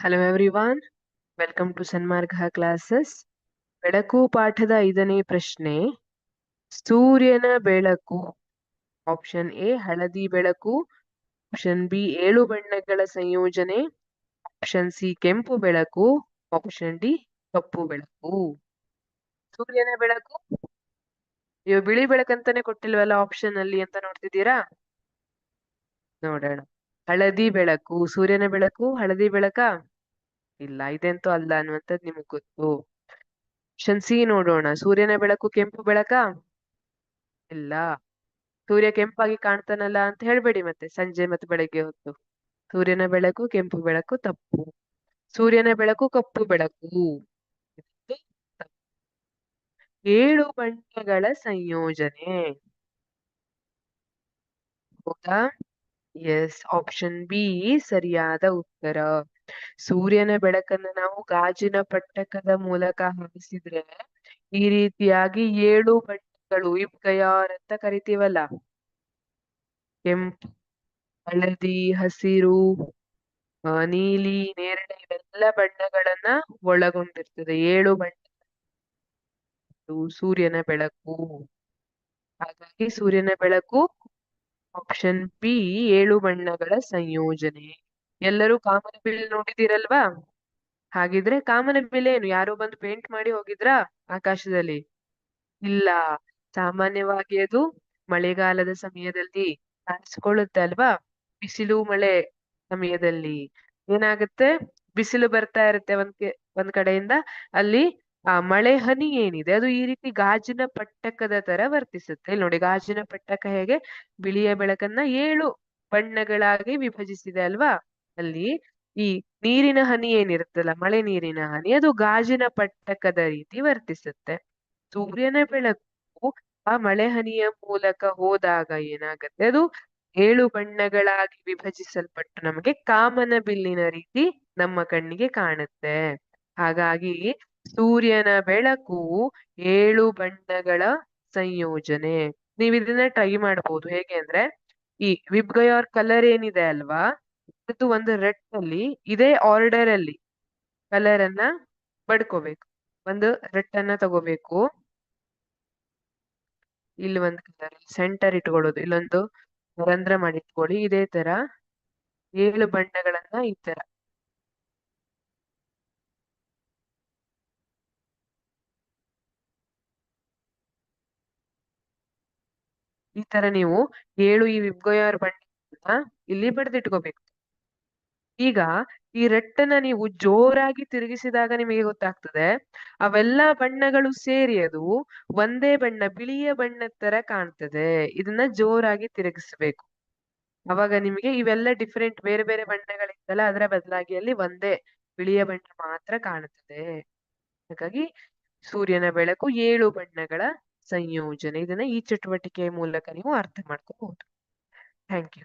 Hello everyone, welcome to Sanmarga classes. ಬೆಳಕು ಪಾಠದ 5ನೇ ಪ್ರಶ್ನೆ. ಸೂರ್ಯನ ಬೆಳಕು. ಆಪ್ಷನ್ ಎ ಹಳದಿ ಬೆಳಕು, ಆಪ್ಷನ್ ಬಿ 7 ಬಣ್ಣಗಳ ಸಂಯೋಜನೆ, ಆಪ್ಷನ್ ಸಿ ಕೆಂಪು ಬೆಳಕು, ಆಪ್ಷನ್ ಡಿ ಕಪ್ಪು ಬೆಳಕು. ಸೂರ್ಯನ ಬೆಳಕು, ಇವು ಬಿಳಿ ಬೆಳಕಂತಾನೆ ಕೊಟ್ಟಿಲ್ವಲ್ಲ ಆಪ್ಷನ್ ಅಲ್ಲಿ ಅಂತ ನೋಡ್ತಿದ್ದೀರಾ? ನೋಡೋಣ. ಹಳದಿ ಬೆಳಕು, ಸೂರ್ಯನ ಬೆಳಕು ಹಳದಿ ಬೆಳಕ? ಇಲ್ಲ, ಇದೆಂತೂ ಅಲ್ಲ ಅನ್ನುವಂಥದ್ದು ನಿಮಗ್ ಗೊತ್ತು. ಆಪ್ಷನ್ ಸಿ ನೋಡೋಣ. ಸೂರ್ಯನ ಬೆಳಕು ಕೆಂಪು ಬೆಳಕ? ಇಲ್ಲ. ಸೂರ್ಯ ಕೆಂಪಾಗಿ ಕಾಣ್ತಾನಲ್ಲ ಅಂತ ಹೇಳ್ಬೇಡಿ ಮತ್ತೆ ಸಂಜೆ ಮತ್ತು ಬೆಳಗ್ಗೆ ಹೊತ್ತು. ಸೂರ್ಯನ ಬೆಳಕು ಕೆಂಪು ಬೆಳಕು ತಪ್ಪು. ಸೂರ್ಯನ ಬೆಳಕು ಕಪ್ಪು ಬೆಳಕು. 7 ಬಣ್ಣಗಳ ಸಂಯೋಜನೆ. ಹೌದಾ? ಎಸ್, ಆಪ್ಷನ್ ಬಿ ಸರಿಯಾದ ಉತ್ತರ. ಸೂರ್ಯನ ಬೆಳಕನ್ನು ನಾವು ಗಾಜಿನ ಪಟ್ಟಕದ ಮೂಲಕ ಹಾರಿಸಿದ್ರೆ ಈ ರೀತಿಯಾಗಿ 7 ಬಣ್ಣಗಳು ವಿಬ್ಗಯಾರ್ ಅಂತ ಕರಿತೀವಲ್ಲ, ಕೆಂಪು, ಹಳದಿ, ಹಸಿರು, ನೀಲಿ, ನೇರಳೆ, ಇವೆಲ್ಲ ಬಣ್ಣಗಳನ್ನ ಒಳಗೊಂಡಿರ್ತದೆ 7 ಬಣ್ಣ ಸೂರ್ಯನ ಬೆಳಕು. ಹಾಗಾಗಿ ಸೂರ್ಯನ ಬೆಳಕು ಆಪ್ಷನ್ ಬಿ 7 ಬಣ್ಣಗಳ ಸಂಯೋಜನೆ. ಎಲ್ಲರೂ ಕಾಮನಬಿಲ್ಲು ನೋಡಿದಿರಲ್ವಾ? ಹಾಗಿದ್ರೆ ಕಾಮನಬಿಲ್ಲು ಏನು ಯಾರೋ ಬಂದು ಪೇಂಟ್ ಮಾಡಿ ಹೋಗಿದ್ರಾ ಆಕಾಶದಲ್ಲಿ? ಇಲ್ಲ, ಸಾಮಾನ್ಯವಾಗಿ ಅದು ಮಳೆಗಾಲದ ಸಮಯದಲ್ಲಿ ಕಾಣಿಸ್ಕೊಳ್ಳುತ್ತೆ ಅಲ್ವಾ? ಬಿಸಿಲು ಮಳೆ ಸಮಯದಲ್ಲಿ ಏನಾಗುತ್ತೆ, ಬಿಸಿಲು ಬರ್ತಾ ಇರುತ್ತೆ ಒಂದ್ ಕಡೆಯಿಂದ, ಅಲ್ಲಿ ಆ ಮಳೆ ಹನಿ ಏನಿದೆ ಅದು ಈ ರೀತಿ ಗಾಜಿನ ಪಟ್ಟಕದ ತರ ವರ್ತಿಸುತ್ತೆ. ಇಲ್ಲಿ ನೋಡಿ, ಗಾಜಿನ ಪಟ್ಟಕ ಹೇಗೆ ಬಿಳಿಯ ಬೆಳಕನ್ನ 7 ಬಣ್ಣಗಳಾಗಿ ವಿಭಜಿಸಿದೆ ಅಲ್ವಾ? ಅಲ್ಲಿ ಈ ನೀರಿನ ಹನಿ ಏನಿರುತ್ತಲ್ಲ, ಮಳೆ ನೀರಿನ ಹನಿ, ಅದು ಗಾಜಿನ ಪಟ್ಟಕದ ರೀತಿ ವರ್ತಿಸುತ್ತೆ. ಸೂರ್ಯನ ಬೆಳಕು ಆ ಮಳೆ ಹನಿಯ ಮೂಲಕ ಹೋದಾಗ ಏನಾಗತ್ತೆ, ಅದು 7 ಬಣ್ಣಗಳಾಗಿ ವಿಭಜಿಸಲ್ಪಟ್ಟು ನಮಗೆ ಕಾಮನ ಬಿಲ್ಲಿನ ರೀತಿ ನಮ್ಮ ಕಣ್ಣಿಗೆ ಕಾಣುತ್ತೆ. ಹಾಗಾಗಿ ಸೂರ್ಯನ ಬೆಳಕು 7 ಬಣ್ಣಗಳ ಸಂಯೋಜನೆ. ನೀವು ಇದನ್ನ ಟ್ರೈ ಮಾಡಬಹುದು. ಹೇಗೆ ಅಂದ್ರೆ, ಈ ವಿಬ್ಗಯಾರ್ ಕಲರ್ ಏನಿದೆ ಅಲ್ವಾ, ಇದು ಒಂದು ರೆಡ್ ಅಲ್ಲಿ ಇದೇ ಆರ್ಡರ್ ಅಲ್ಲಿ ಕಲರ್ ಅನ್ನ ಬಡ್ಕೋಬೇಕು. ಒಂದು ರೆಡ್ ಅನ್ನ ತಗೋಬೇಕು, ಇಲ್ಲಿ ಒಂದು ಕಲರ್ ಸೆಂಟರ್ ಇಟ್ಕೊಳ್ಳೋದು, ಇಲ್ಲೊಂದು ರಂಧ್ರ ಮಾಡಿ ಇಟ್ಕೊಳ್ಳಿ. ಇದೇ ತರ 7 ಬಣ್ಣಗಳನ್ನ ಈ ತರ ನೀವು 7 ಈ ವಿಬ್ಗಯಾರ್ ಬಣ್ಣ ಇಲ್ಲಿ ಬಡ್ದಿಟ್ಕೋಬೇಕು. ಈಗ ಈ ರೆಟ್ಟನ್ನ ನೀವು ಜೋರಾಗಿ ತಿರುಗಿಸಿದಾಗ ನಿಮಗೆ ಗೊತ್ತಾಗ್ತದೆ, ಅವೆಲ್ಲ ಬಣ್ಣಗಳು ಸೇರಿ ಅದು ಒಂದೇ ಬಣ್ಣ, ಬಿಳಿಯ ಬಣ್ಣದ ತರ ಕಾಣ್ತದೆ. ಇದನ್ನ ಜೋರಾಗಿ ತಿರುಗಿಸ್ಬೇಕು. ಅವಾಗ ನಿಮಗೆ ಇವೆಲ್ಲ ಡಿಫ್ರೆಂಟ್ ಬೇರೆ ಬೇರೆ ಬಣ್ಣಗಳಿತ್ತಲ್ಲ, ಅದರ ಬದಲಾಗಿ ಅಲ್ಲಿ ಒಂದೇ ಬಿಳಿಯ ಬಣ್ಣ ಮಾತ್ರ ಕಾಣುತ್ತದೆ. ಹಾಗಾಗಿ ಸೂರ್ಯನ ಬೆಳಕು 7 ಬಣ್ಣಗಳ ಸಂಯೋಜನೆ. ಇದನ್ನ ಈ ಚಟುವಟಿಕೆಯ ಮೂಲಕ ನೀವು ಅರ್ಥ ಮಾಡ್ಕೋಬಹುದು. Thank you.